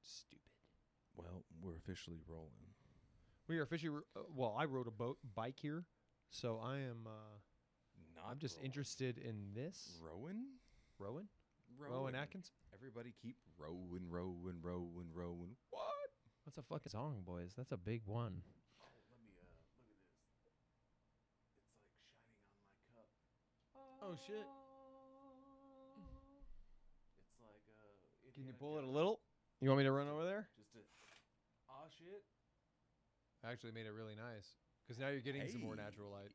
Stupid. Well, we're officially rolling. We are officially. Well, I rode a bike here, so I am. Not I'm just rolling. interested in this. Rowan? Rowan. Rowan Atkins. Everybody keep rowing, rowing, rowing, rowing. What? That's a fucking song, boys. That's a big one. Oh, let me look at this. It's like shining on my cup. Oh shit! It's like Can you pull it a little? You want me to run over there? Just a aw shit. I actually made it really nice because now you're getting some more natural light.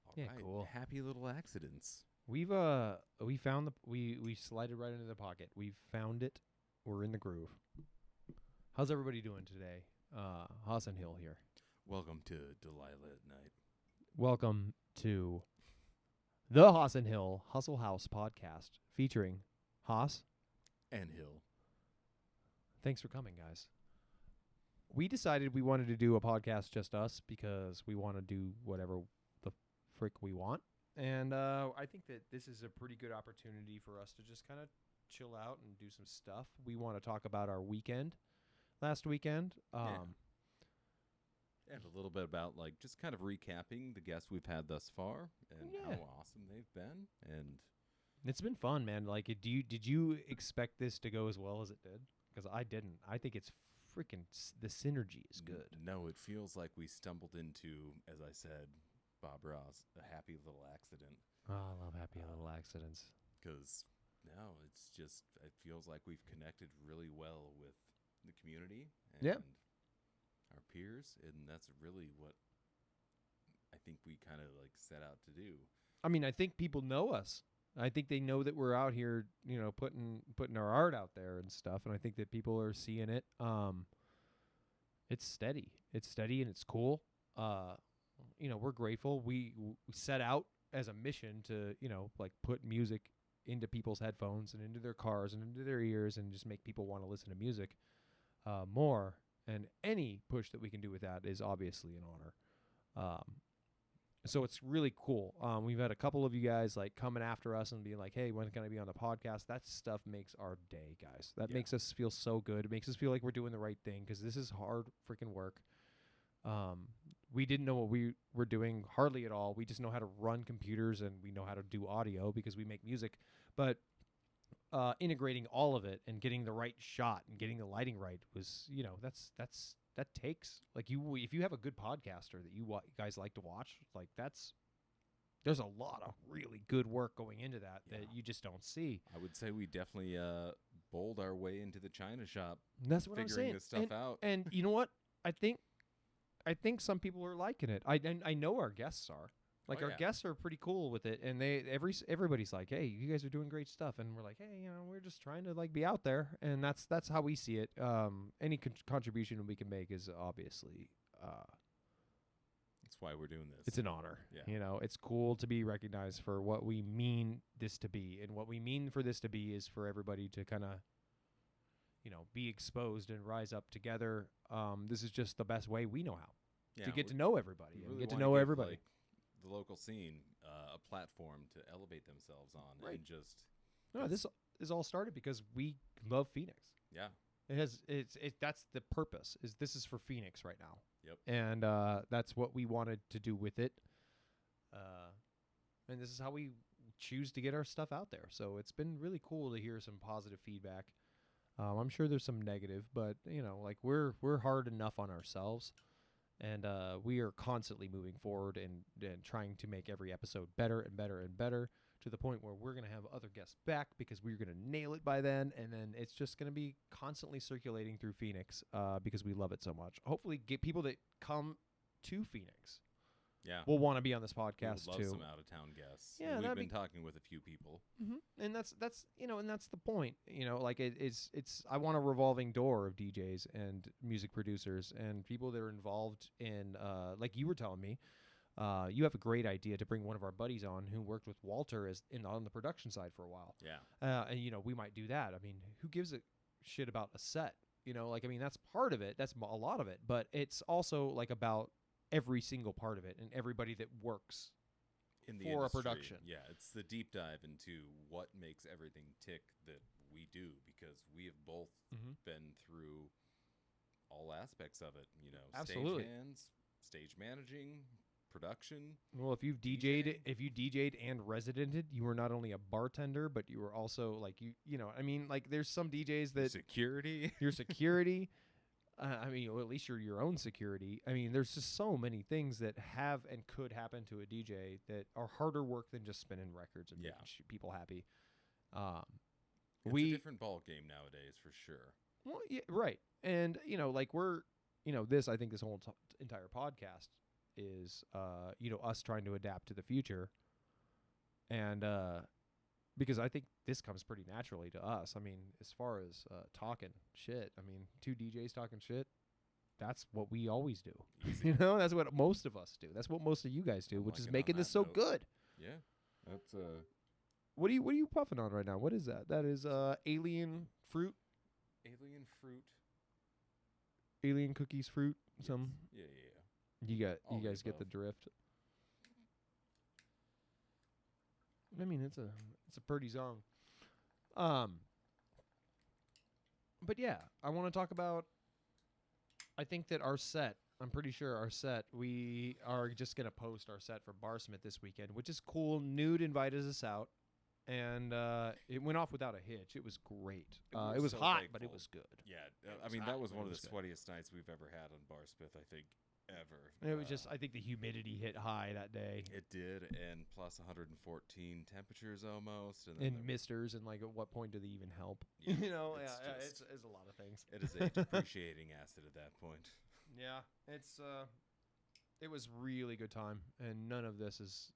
All Yeah, right. cool. Happy little accidents. We found we slided right into the pocket. We found it. We're in the groove. How's everybody doing today? Hassan Hill here. Welcome to Delilah at Night. Welcome to the Hassan Hill Hustle House podcast featuring Haas. And Hill. Thanks for coming, guys. We decided we wanted to do a podcast just us because we want to do whatever the frick we want. And I think that this is a pretty good opportunity for us to just kind of chill out and do some stuff. We want to talk about our weekend, last weekend. And a little bit about like just kind of recapping the guests we've had thus far and how awesome they've been. And it's been fun, man. Like, did you expect this to go as well as it did? Because I didn't. I think it's freaking the synergy is good. No, it feels like we stumbled into, as I said, Bob Ross, a happy little accident. Oh, I love happy little accidents. Because no, it's just, it feels like we've connected really well with the community and our peers. And that's really what I think we kind of like set out to do. I mean, I think people know us. I think they know that we're out here, you know, putting our art out there and stuff. And I think that people are seeing it. It's steady. It's steady and it's cool. You know, we're grateful. We set out as a mission to, you know, like put music into people's headphones and into their cars and into their ears and just make people want to listen to music more. And any push that we can do with that is obviously an honor. So it's really cool. We've had a couple of you guys like coming after us and being like, hey, when can I be on the podcast? That stuff makes our day, guys. That makes us feel so good. It makes us feel like we're doing the right thing because this is hard freaking work. We didn't know what we were doing hardly at all. We just know how to run computers and we know how to do audio because we make music. But integrating all of it and getting the right shot and getting the lighting right was, you know, that takes like if you have a good podcaster that you guys like to watch, like there's a lot of really good work going into that you just don't see. I would say we definitely bowled our way into the China shop. That's what I'm saying. Figuring this stuff out. And you know what? I think some people are liking it. I know our guests are. Like our guests are pretty cool with it, and everybody's like, "Hey, you guys are doing great stuff," and we're like, "Hey, you know, we're just trying to like be out there," and that's how we see it. Any contribution we can make is obviously that's why we're doing this. It's an honor. Yeah. You know, it's cool to be recognized for what we mean this to be, and what we mean for this to be is for everybody to kind of, you know, be exposed and rise up together. This is just the best way we know how to get to know everybody and get to know everybody. Like, the local scene a platform to elevate themselves on and just this is all started because we love Phoenix. That's the purpose this is for Phoenix right now. And that's what we wanted to do with it, and this is how we choose to get our stuff out there. So it's been really cool to hear some positive feedback. I'm sure there's some negative, but you know, like we're hard enough on ourselves. And we are constantly moving forward and trying to make every episode better and better and better to the point where we're going to have other guests back because we're going to nail it by then. And then it's just going to be constantly circulating through Phoenix because we love it so much. Hopefully get people that come to Phoenix. Will want to be on this podcast love too. Some out of town guests. Yeah, we've been talking with a few people. Mm-hmm. And that's you know, and that's the point. You know, like it's I want a revolving door of DJs and music producers and people that are involved in like you were telling me. You have a great idea to bring one of our buddies on who worked with Walter on the production side for a while. And you know, we might do that. I mean, who gives a shit about a set? You know, like I mean, that's part of it. That's a lot of it, but it's also like about every single part of it and everybody that works in the for a industry. production. Yeah, it's the deep dive into what makes everything tick that we do, because we have both been through all aspects of it. You know, Absolutely. stagehands, stage managing, production. Well, if you've DJing. if you DJ'd and residented, you were not only a bartender, but you were also like you know, I mean, like there's some DJs that Security. your security. I mean, well, at least you're your own security. I mean, there's just so many things that have and could happen to a DJ that are harder work than just spinning records and making people happy. It's a different ball game nowadays, for sure. Well, yeah, right. And you know, like we're, you know, this I think this whole entire podcast is, you know, us trying to adapt to the future, and because I think this comes pretty naturally to us. I mean, as far as talking shit, I mean, two DJs talking shit, that's what we always do. Easy. You know, that's what most of us do. That's what most of you guys do, which is making this so good. Yeah, that's What are you puffing on right now? What is that? That is Alien Fruit, Alien Fruit, Alien Cookies Fruit. Yes. Some Yeah. you guys get the drift. I mean, it's a pretty song. But yeah, I want to talk about. I think that our set. I'm pretty sure our set. We are just gonna post our set for Barsmith this weekend, which is cool. Nude invited us out, and it went off without a hitch. It was great. It was so hot, thankful. but it was good. Yeah, It I was mean hot, that was but one it of the was good. sweatiest nights we've ever had on Barsmith, I think, ever. It was just. I think the humidity hit high that day. It did, and plus 114 temperatures almost, and, And misters, and like at what point do they even help? Yeah, You know, it's it's a lot of things. it is a depreciating asset at that point. Yeah, it's it was really good time, and none of this is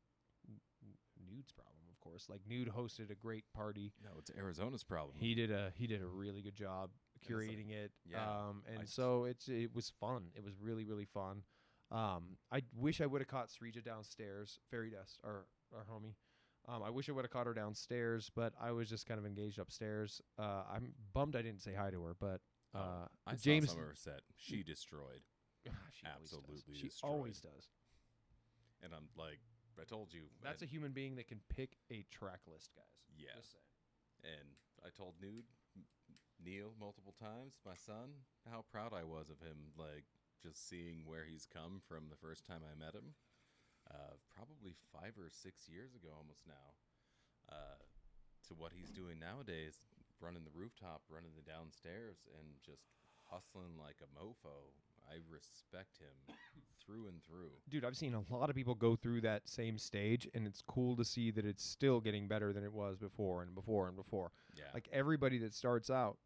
Nude's problem, of course. Like Nude hosted a great party. No, it's Arizona's problem. He did a really good job curating it. yeah, And so it was fun. It was really fun. I wish I would have caught Srija downstairs, Fairy Dust, our homie. I wish I would have caught her downstairs, but I was just kind of engaged upstairs. I'm bummed I didn't say hi to her, but I James saw some of her set. She destroyed. she Absolutely always does. She destroyed. always does. And I'm like, I told you. That's a human being that can pick a track list, guys. Yeah. Just saying. And I told Neil multiple times, my son, how proud I was of him. Like, just seeing where he's come from the first time I met him, probably 5 or 6 years ago almost now, to what he's doing nowadays, running the rooftop, running the downstairs, and just hustling like a mofo. I respect him through and through. Dude, I've seen a lot of people go through that same stage, and it's cool to see that it's still getting better than it was before and before and before. Yeah. Like everybody that starts out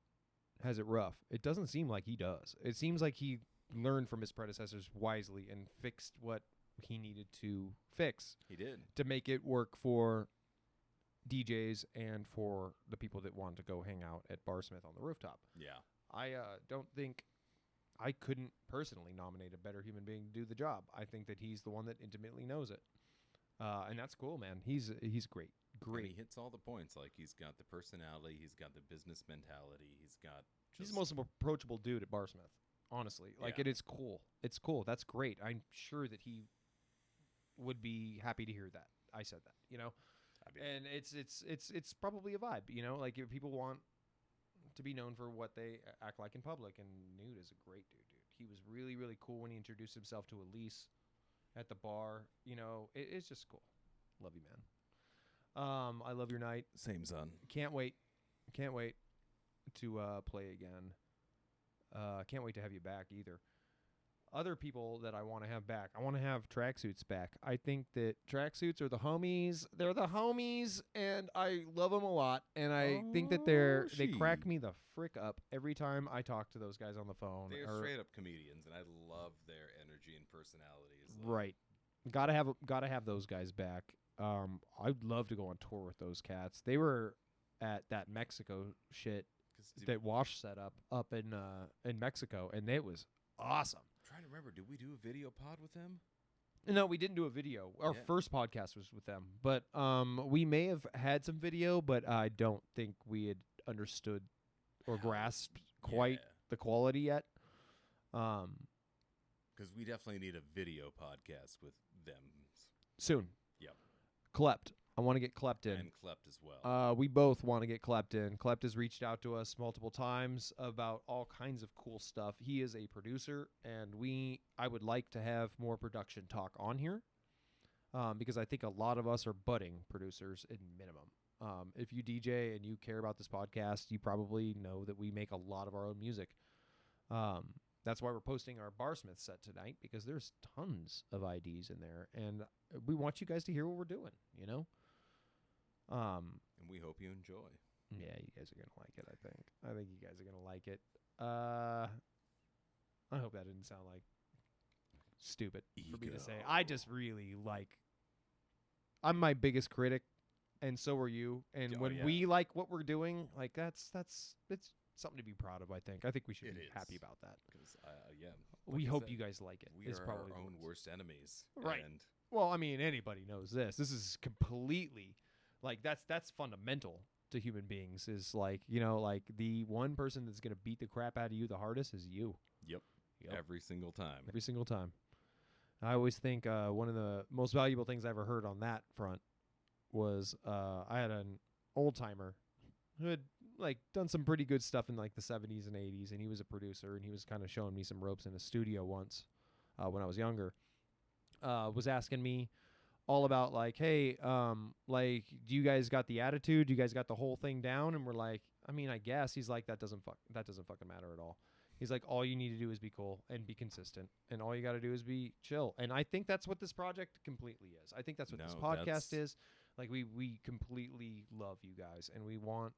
has it rough. It doesn't seem like he does. It seems like he learned from his predecessors wisely and fixed what he needed to fix He did. to make it work for DJs and for the people that want to go hang out at Barsmith on the rooftop. Yeah. I don't think I couldn't personally nominate a better human being to do the job. I think that he's the one that intimately knows it, and that's cool, man. He's great, And great. he hits all the points. Like, he's got the personality, he's got the business mentality, he's got. He's the most approachable dude at Barsmith, honestly. Like, Yeah. it is cool. It's cool. That's great. I'm sure that he would be happy to hear that I said that. You know, I mean, and it's probably a vibe. You know, like if people want to be known for what they act like in public, and Nude is a great dude. He was really cool when he introduced himself to Elise at the bar. You know, it's just cool. Love you, man. I love your night. same son. Can't wait to play again. Can't wait to have you back either. Other people that I want to have back, I want to have Tracksuits back. I think that Tracksuits are the homies. They're the homies, and I love them a lot. And I think that they crack me the frick up every time I talk to those guys on the phone. They're or- straight up comedians, and I love their energy and personalities. Like, Right. Gotta have those guys back. I'd love to go on tour with those cats. They were at that Mexico shit 'cause that Wash set up in Mexico, and it was awesome. trying to remember, did we do a video pod with them? No, we didn't do a video. Our Yeah. first podcast was with them, but we may have had some video, but I don't think we had understood or How- grasped quite Yeah. the quality yet. Because we definitely need a video podcast with them. Soon. Yep. Klept. I want to get Klept in. And Klept as well. We both want to get Klept in. Klept has reached out to us multiple times about all kinds of cool stuff. He is a producer, and I would like to have more production talk on here, because I think a lot of us are budding producers at minimum. If you DJ and you care about this podcast, you probably know that we make a lot of our own music. That's why we're posting our Barsmith set tonight, because there's tons of IDs in there, and we want you guys to hear what we're doing, you know? And we hope you enjoy. Yeah, you guys are going to like it, I think you guys are going to like it. I hope that didn't sound like stupid for me to say. I just really I'm my biggest critic, and so are you. And when we like what we're doing, like it's something to be proud of, I think. I think we should be happy about that. Because, we hope you guys like it. We are our own worst enemies. Right. And well, I mean, anybody knows this. This is completely, that's fundamental to human beings, is the one person that's going to beat the crap out of you the hardest is you. Yep. Every single time. Every single time. I always think one of the most valuable things I ever heard on that front was I had an old-timer who had done some pretty good stuff in the 70s and 80s, and he was a producer, and he was kind of showing me some ropes in a studio once when I was younger. Was asking me all about hey, do you guys got the attitude? Do you guys got the whole thing down? And we're like, I mean, I guess. He's like, that doesn't fucking matter at all. He's like, all you need to do is be cool and be consistent, and all you got to do is be chill. And I think that's what this project completely is. I think that's what this podcast is. We completely love you guys, and we want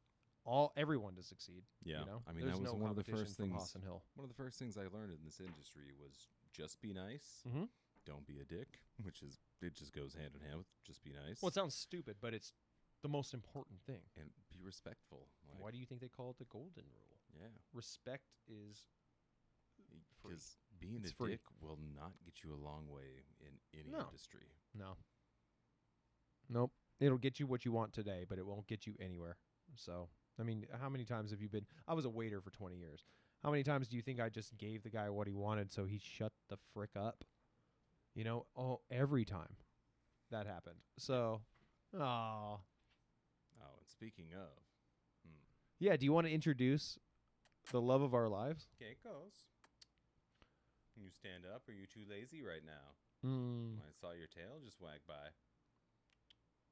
everyone to succeed. Yeah, you know? I mean, There's that was no one of the competition first from things. Haas and Hill. One of the first things I learned in this industry was just be nice. Mm-hmm. Don't be a dick, it just goes hand in hand with just be nice. Well, it sounds stupid, but it's the most important thing. And be respectful. Why do you think they call it the golden rule? Yeah. Respect is because being it's a free. dick will not get you a long way in any industry. No. Nope. It'll get you what you want today, but it won't get you anywhere. So, I mean, how many times have you been? I was a waiter for 20 years. How many times do you think I just gave the guy what he wanted so he shut the frick up? You know, every time that happened. So, Oh, and speaking of. Yeah, do you want to introduce the love of our lives? Okay, goes. Can you stand up? Or are you too lazy right now? I saw your tail just wag by.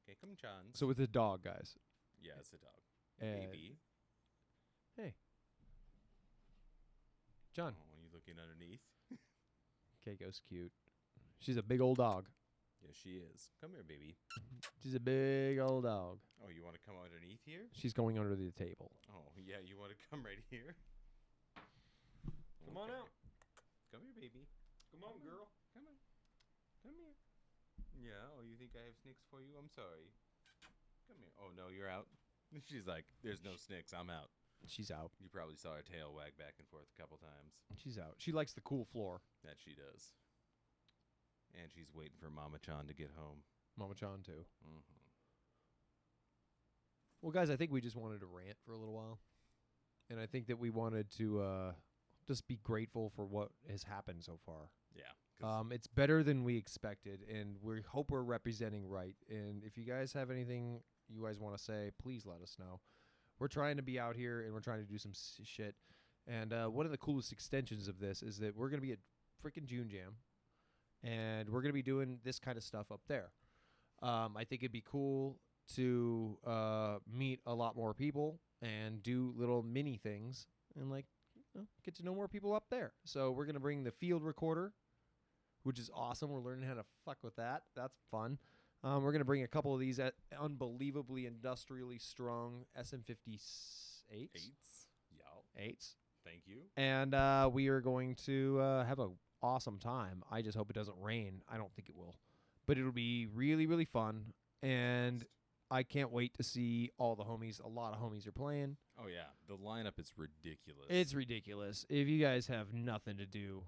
Okay, come John. So with the dog, guys. Yeah, it's a dog. Baby. Hey. John. Oh, are you looking underneath? Keiko's cute. She's a big old dog. Yeah, she is. Come here, baby. She's a big old dog. Oh, you want to come underneath here? She's going under the table. Oh, yeah, you want to come right here? Come on out. Come here, baby. Come on, girl. Come on. Come here. Yeah, oh, you think I have snakes for you? I'm sorry. Come here. Oh, no, you're out. She's like, there's no snakes. I'm out. She's out. You probably saw her tail wag back and forth a couple times. She's out. She likes the cool floor. That she does. And she's waiting for Mama Chan to get home. Mama Chan, too. Mm-hmm. Well, guys, I think we just wanted to rant for a little while. And I think that we wanted to just be grateful for what has happened so far. Yeah. It's better than we expected, and we hope we're representing right. And if you guys have anything you guys want to say, please let us know. We're trying to be out here, and we're trying to do some shit. And one of the coolest extensions of this is that we're going to be at freaking June Jam, and we're going to be doing this kind of stuff up there. I think it'd be cool to meet a lot more people and do little mini things and get to know more people up there. So we're going to bring the field recorder, which is awesome. We're learning how to fuck with that. That's fun. We're going to bring a couple of these unbelievably industrially strong SM58s. Eights. Thank you. And we are going to have an awesome time. I just hope it doesn't rain. I don't think it will. But it'll be really, really fun. And I can't wait to see all the homies. A lot of homies are playing. Oh, yeah. The lineup is ridiculous. It's ridiculous. If you guys have nothing to do,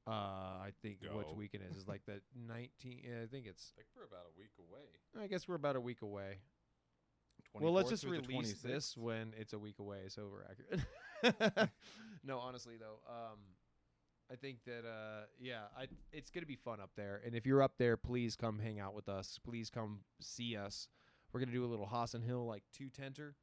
I think which Go. weekend is like the 19th. I think it's. We're about a week away. I guess we're about a week away. Well, let's just release this when it's a week away, so we're accurate. No, honestly though, I think that it's gonna be fun up there. And if you're up there, please come hang out with us. Please come see us. We're gonna do a little Hassan Hill like 2-tenter,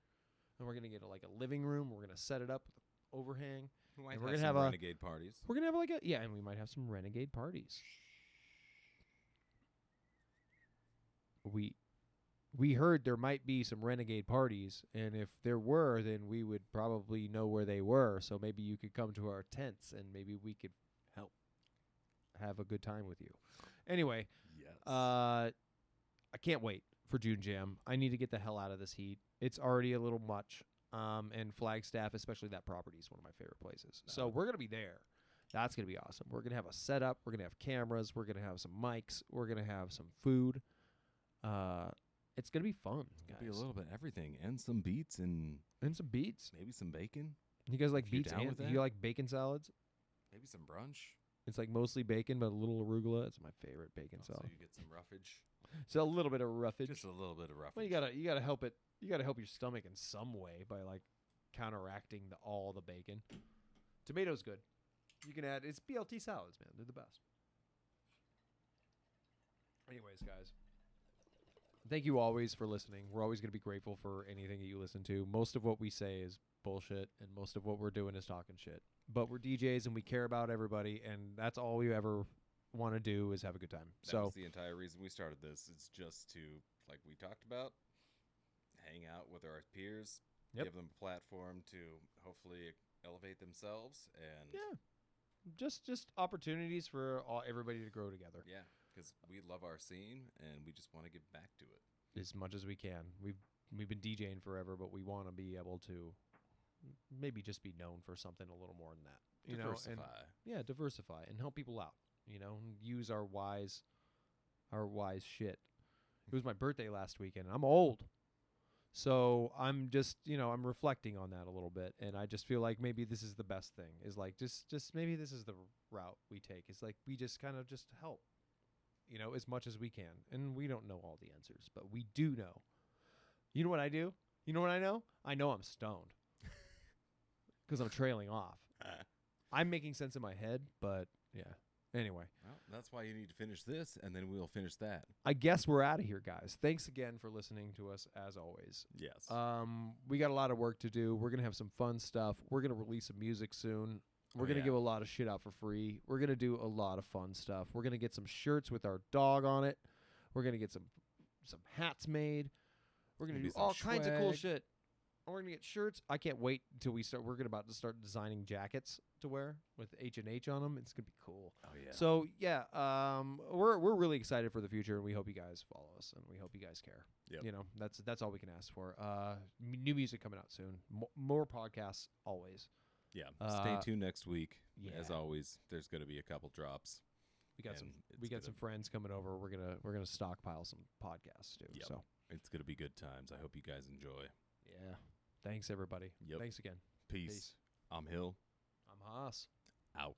and we're gonna get like a living room. We're gonna set it up with an overhang. We might And have we're gonna some have renegade parties. We're gonna have like and we might have some renegade parties. We heard there might be some renegade parties, and if there were, then we would probably know where they were. So maybe you could come to our tents, and maybe we could help have a good time with you. Anyway, Yes. I can't wait for June Jam. I need to get the hell out of this heat. It's already a little much. And Flagstaff, especially that property, is one of my favorite places. So we're gonna be there. That's gonna be awesome. We're gonna have a setup. We're gonna have cameras. We're gonna have some mics. We're gonna have some food. It's gonna be fun, It's guys. gonna be a little bit of everything, and some beets, and some beets. maybe some bacon, You guys like If you're beets down and with that. you like bacon salads? maybe some brunch. It's like mostly bacon, but a little arugula. It's my favorite bacon So salad. you get some roughage, So a little bit of roughage. just a little bit of roughage. Well, you gotta help it. You gotta help your stomach in some way by like counteracting all the bacon. Tomatoes good. You can add. It's BLT salads, man. They're the best. Anyways, guys, thank you always for listening. We're always gonna be grateful for anything that you listen to. Most of what we say is bullshit, and most of what we're doing is talking shit. But we're DJs, and we care about everybody, and that's all we ever want to do is have a good time. That So was the entire reason we started this. It's just to, like we talked about, hang out with our peers, Yep. give them a platform to hopefully elevate themselves, and yeah, just opportunities for everybody to grow together. yeah, because we love our scene and we just want to give back to it. As much as we can. We've been DJing forever, but we want to be able to maybe just be known for something a little more than that. You know, and Diversify. diversify and help people out. You know, and use our wise shit. It was my birthday last weekend. And I'm old, so I'm just I'm reflecting on that a little bit, and I just feel like maybe this is the best thing. Is like just maybe this is the route we take. It's like we just kind of just help. As much as we can. And we don't know all the answers, but we do know. You know what I do? You know what I know? I know I'm stoned. Because I'm trailing off. I'm making sense in my head, but yeah. Anyway. Well, that's why you need to finish this, and then we'll finish that. I guess we're out of here, guys. Thanks again for listening to us, as always. Yes. We got a lot of work to do. We're going to have some fun stuff. We're going to release some music soon. We're going to give a lot of shit out for free. We're going to do a lot of fun stuff. We're going to get some shirts with our dog on it. We're going to get some hats made. We're going to do all kinds of cool shit. We're going to get shirts. I can't wait until we start. We're about to start designing jackets to wear with H&H on them. It's going to be cool. Oh, yeah. So, yeah, we're really excited for the future, and we hope you guys follow us, and we hope you guys care. Yep. That's all we can ask for. New music coming out soon. More podcasts always. Yeah. Stay tuned next week. yeah. As always, there's going to be a couple drops. We got and some friends coming over. We're gonna stockpile some podcasts too. Yep. So it's going to be good times. I hope you guys enjoy. yeah. Thanks everybody. Yep. Thanks again. Peace. I'm Hill. I'm Haas. Out.